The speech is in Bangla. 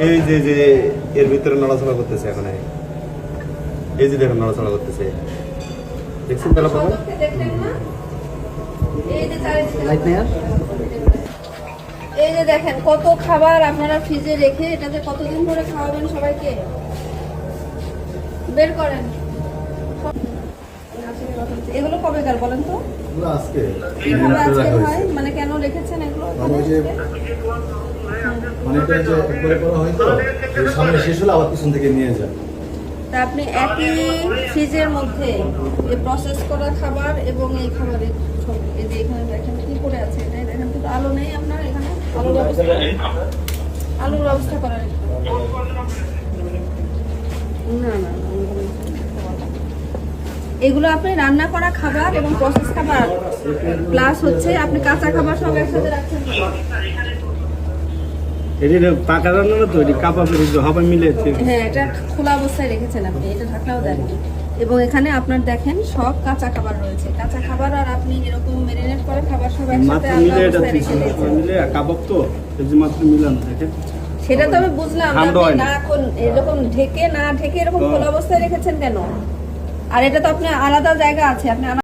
এই যে যে এর ভিতরে নড়াচড়া করতেছে এখন, এই যে দেখেন নড়াচড়া করতেছে, দেখছেন তেলা পাতা? দেখলেন না? এই যে চারিদিকে লাইট নেই আর? এই যে দেখেন কত খাবার আপনারা ফ্রিজে রেখে এটাতে কতদিন ধরে খাওয়াবেন সবাইকে, বের করেন। এগুলো কবেকার বলেন তো? আজকে কিভাবে আজকে হয়, মানে কেন রেখেছেন এগুলো এখানে? মানে এটা যে একবারে করা হয় তো, সামনে শেষ হলে আবার পিছন থেকে নিয়ে যায়। তা আপনি একই ফ্রিজের মধ্যে এই প্রসেস করা খাবার এবং এই খাবারের সব এই যে এখানে দেখেন কি করে আছে, এটা দেখেন তো আলো নেই আপনার এখানে, আলোর ব্যবস্থা করার না না না, এগুলো আপনি রান্না করা খাবার এবং প্রসেস খাবার প্লাস হচ্ছে আপনি কাঁচা খাবার সব একসাথে রাখছেন। এটা পাকা রান্না না তো, এটা কাপা হবে মিলে। হ্যাঁ, এটা খোলা অবস্থায় রেখেছেন আপনি, এটা ঢাকনাও দেননি। এবং এখানে আপনার দেখেন সব কাঁচা খাবার রয়েছে, কাঁচা খাবার আর আপনি এরকম মেরিনেট করে খাবার সব একসাথে আলাদা অবস্থায় রেখে দিয়েছেন। মিলে কাবাব তো এই যে মাত্র মিলানো দেখেন। সেটা তো আমি বুঝলাম, আপনি না কোন এরকম ঢেকে না ঢেকে এরকম খোলা অবস্থায় রেখেছেন কেন? আর এটা তো আপনি আলাদা জায়গা আছে, আপনি